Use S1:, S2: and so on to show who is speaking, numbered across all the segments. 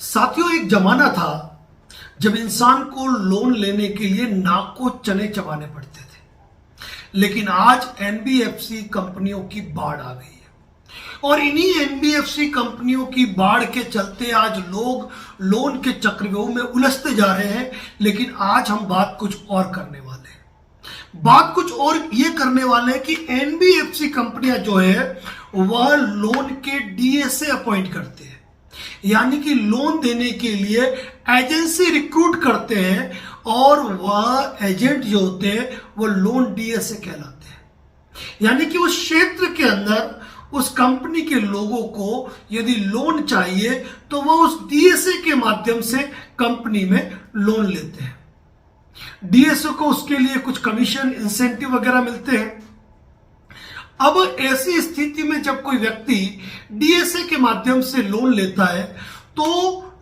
S1: साथियों, एक जमाना था जब इंसान को लोन लेने के लिए नाक को चने चबाने पड़ते थे। लेकिन आज एनबीएफसी कंपनियों की बाढ़ आ गई है और इन्हीं एनबीएफसी कंपनियों की बाढ़ के चलते आज लोग लोन के चक्रव्यूह में उलझते जा रहे हैं। लेकिन आज हम बात कुछ और करने वाले हैं। बात कुछ और ये करने वाले हैं कि एनबीएफसी कंपनियां जो है वह लोन के डीएसए अपॉइंट करते हैं, यानी कि लोन देने के लिए एजेंसी रिक्रूट करते हैं और वह एजेंट जो होते हैं वो लोन डीएसए कहलाते हैं। यानी कि उस क्षेत्र के अंदर उस कंपनी के लोगों को यदि लोन चाहिए तो वह उस डीएसए के माध्यम से कंपनी में लोन लेते हैं। डीएसए को उसके लिए कुछ कमीशन इंसेंटिव वगैरह मिलते हैं। अब ऐसी स्थिति में जब कोई व्यक्ति डीएसए के माध्यम से लोन लेता है तो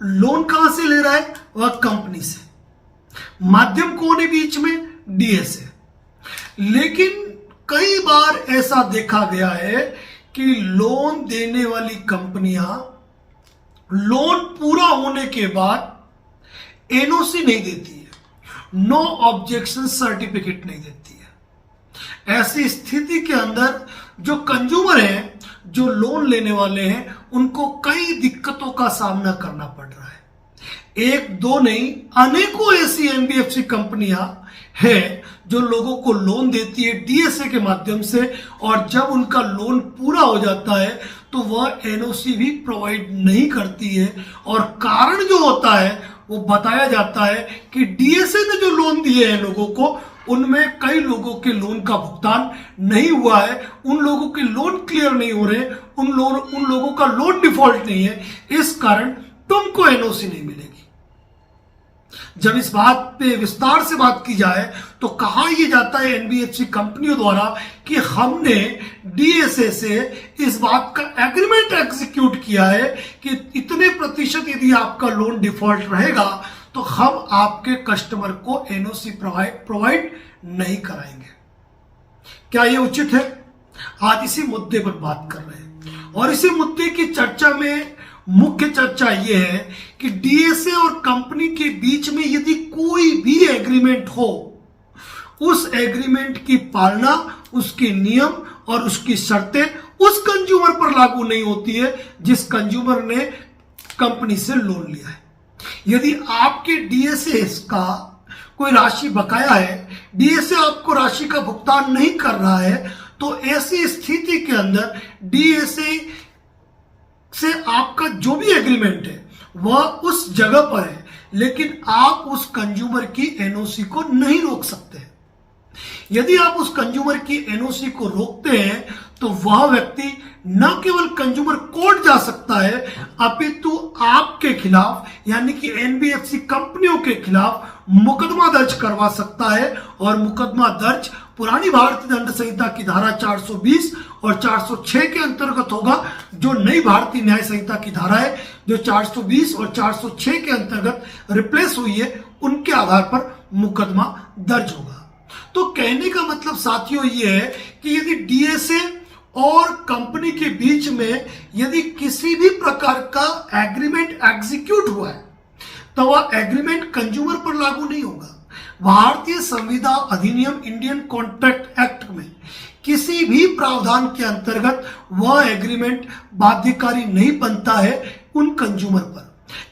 S1: लोन कहां से ले रहा है? वह कंपनी से। माध्यम कौन है बीच में? डीएसए। लेकिन कई बार ऐसा देखा गया है कि लोन देने वाली कंपनियां लोन पूरा होने के बाद एनओसी नहीं देती है, नो ऑब्जेक्शन सर्टिफिकेट नहीं देती है। ऐसी स्थिति के अंदर जो कंज्यूमर हैं, जो लोन लेने वाले हैं, उनको कई दिक्कतों का सामना करना पड़ रहा है। एक दो नहीं, अनेकों ऐसी एनबीएफसी कंपनियां हैं जो लोगों को लोन देती है डीएसए के माध्यम से, और जब उनका लोन पूरा हो जाता है तो वह एनओसी भी प्रोवाइड नहीं करती है। और कारण जो होता है वो बताया जाता है कि डीएसए ने जो लोन दिए हैं लोगों को, उनमें कई लोगों के लोन का भुगतान नहीं हुआ है, उन लोगों के लोन क्लियर नहीं हो रहे, उन लोगों का लोन डिफॉल्ट नहीं है। इस कारण तुमको एनओसी नहीं मिलेगी। जब इस बात पे विस्तार से बात की जाए तो कहा यह जाता है एनबीएफसी कंपनियों द्वारा कि हमने डीएसए से इस बात का एग्रीमेंट एग्जीक्यूट किया है कि इतने प्रतिशत यदि आपका लोन डिफॉल्ट रहेगा तो हम आपके कस्टमर को एनओसी प्रोवाइड नहीं कराएंगे। क्या यह उचित है? आज इसी मुद्दे पर बात कर रहे हैं और इसी मुद्दे की चर्चा में मुख्य चर्चा यह है कि डीएसए और कंपनी के बीच में यदि कोई भी एग्रीमेंट हो, उस एग्रीमेंट की पालना, उसके नियम और उसकी शर्तें उस कंज्यूमर पर लागू नहीं होती है जिस कंज्यूमर ने कंपनी से लोन लिया है। यदि आपके डीएसए का कोई राशि बकाया है, डीएसए आपको राशि का भुगतान नहीं कर रहा है, तो ऐसी स्थिति के अंदर डीएसए से आपका जो भी एग्रीमेंट है वह उस जगह पर है, लेकिन आप उस कंज्यूमर की एनओसी को नहीं रोक सकते। यदि आप उस कंज्यूमर की एनओसी को रोकते हैं तो वह व्यक्ति न केवल कंज्यूमर कोर्ट जा सकता है, अपितु आपके खिलाफ यानी कि एनबीएफसी कंपनियों के खिलाफ मुकदमा दर्ज करवा सकता है। और मुकदमा दर्ज पुरानी भारतीय दंड संहिता की धारा 420 और 406 के अंतर्गत होगा। जो नई भारतीय न्याय संहिता की धारा है जो 420 और 406 के अंतर्गत रिप्लेस हुई है, उनके आधार पर मुकदमा दर्ज होगा। तो कहने का मतलब साथियों ये है कि यदि डीएसए और कंपनी के बीच में यदि किसी भी प्रकार का एग्रीमेंट एग्जीक्यूट हुआ है तो वह एग्रीमेंट कंज्यूमर पर लागू नहीं होगा। भारतीय संविदा अधिनियम इंडियन कॉन्ट्रैक्ट एक्ट में किसी भी प्रावधान के अंतर्गत वह एग्रीमेंट बाध्यकारी नहीं बनता है उन कंज्यूमर पर।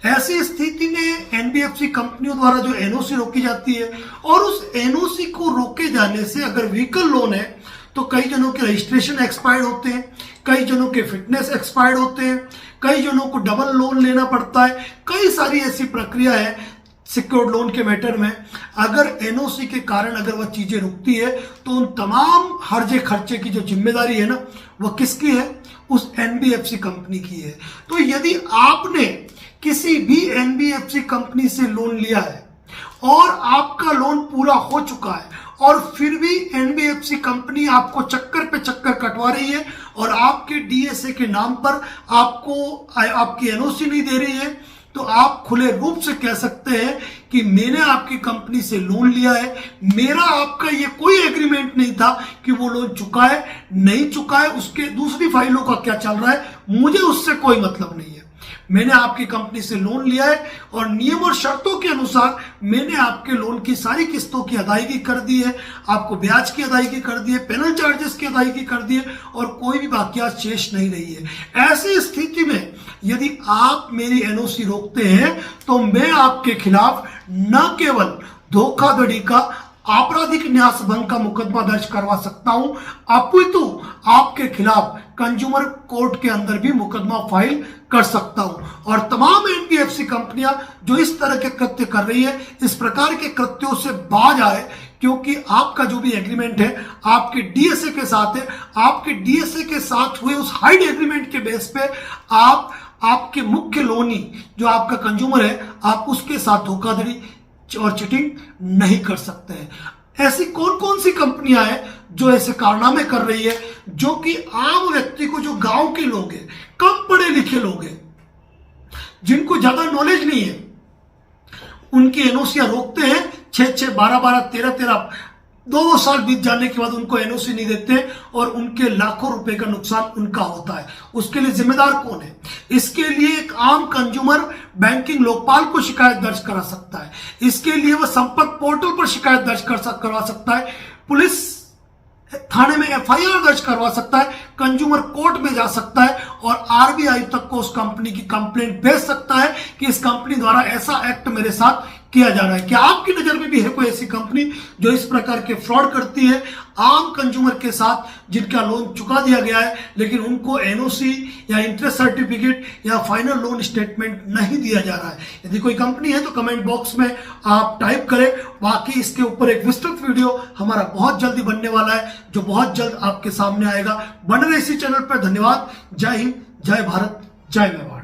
S1: ऐसी स्थिति में एनबीएफसी कंपनियों द्वारा जो एनओसी रोकी जाती है, और उस एनओसी को रोके जाने से अगर व्हीकल लोन है तो कई जनों के रजिस्ट्रेशन एक्सपायर्ड होते हैं, कई जनों के फिटनेस एक्सपायर्ड होते हैं, कई जनों को डबल लोन लेना पड़ता है। कई सारी ऐसी प्रक्रिया है सिक्योर्ड लोन के मैटर में। अगर एनओसी के कारण अगर वह चीजें रुकती है तो उन तमाम हर्जे खर्चे की जो जिम्मेदारी है ना, वह किसकी है? उस एनबीएफसी कंपनी की है। तो यदि आपने किसी भी एनबीएफसी कंपनी से लोन लिया है और आपका लोन पूरा हो चुका है और फिर भी एनबीएफसी कंपनी आपको चक्कर पे चक्कर कटवा रही है और आपके डीएसए के नाम पर आपकी एनओसी नहीं दे रही है, तो आप खुले रूप से कह सकते हैं कि मैंने आपकी कंपनी से लोन लिया है, मेरा आपका ये कोई एग्रीमेंट नहीं था कि वो लोन चुका है नहीं चुका है, उसके दूसरी फाइलों का क्या चल रहा है मुझे उससे कोई मतलब नहीं है। मैंने आपकी कंपनी से लोन लिया है और नियम और शर्तों के अनुसार मैंने आपके लोन की सारी किस्तों की अदायगी कर दी है, आपको ब्याज की अदायगी कर दी है, पेनल चार्जेस की अदायगी कर दी है और कोई भी बाकियात शेष नहीं रही है। ऐसी स्थिति में यदि आप मेरी एनओसी रोकते हैं तो मैं आपके खिलाफ न केवल धोखाधड़ी का आपराधिक न्यास भंग का मुकदमा दर्ज करवा सकता हूं, अपितु आपके खिलाफ कंज्यूमर कोर्ट के अंदर भी मुकदमा फाइल कर सकता हूं। और तमाम एनबीएफसी कंपनियां जो इस तरह के कृत्य कर रही है, इस प्रकार के कृत्यों से बाज आए, क्योंकि आपका जो भी एग्रीमेंट है आपके डीएसए के साथ है। आपके डीएसए के साथ हुए उस हाइड एग्रीमेंट के बेस पे आपके मुख्य लोनी जो आपका कंज्यूमर है, आप उसके साथ धोखाधड़ी और चीटिंग नहीं कर सकते हैं। ऐसी कौन कौन सी कंपनियां हैं जो ऐसे कारनामे कर रही है, जो कि आम व्यक्ति को, जो गांव के लोग हैं, कम पढ़े लिखे लोग हैं, जिनको ज्यादा नॉलेज नहीं है, उनकी एनओसियां रोकते हैं। 6-6, 12-12, 13-13, 2 साल बीत जाने के बाद उनको एनओसी नहीं देते और उनके लाखों रुपए का नुकसान उनका होता है। उसके लिए जिम्मेदार कौन है? इसके लिए एक आम कंज्यूमर बैंकिंग लोकपाल को शिकायत दर्ज करा सकता है। इसके लिए वह संपर्क पोर्टल पर शिकायत दर्ज करवा सकता है, पुलिस थाने में एफआईआर दर्ज करवा सकता है, कंज्यूमर कोर्ट में जा सकता है और आरबीआई तक को उस कंपनी की कंप्लेंट भेज सकता है कि इस कंपनी द्वारा ऐसा एक्ट मेरे साथ किया जा रहा है। क्या आपकी नजर में भी है कोई ऐसी कंपनी जो इस प्रकार के फ्रॉड करती है आम कंज्यूमर के साथ, जिनका लोन चुका दिया गया है लेकिन उनको एनओसी या इंटरेस्ट सर्टिफिकेट या फाइनल लोन स्टेटमेंट नहीं दिया जा रहा है? यदि कोई कंपनी है तो कमेंट बॉक्स में आप टाइप करें। बाकी इसके ऊपर एक विस्तृत वीडियो हमारा बहुत जल्दी बनने वाला है, जो बहुत जल्द आपके सामने आएगा। बने रहे इसी चैनल पर। धन्यवाद। जय हिंद, जय भारत, जय मेवाड़।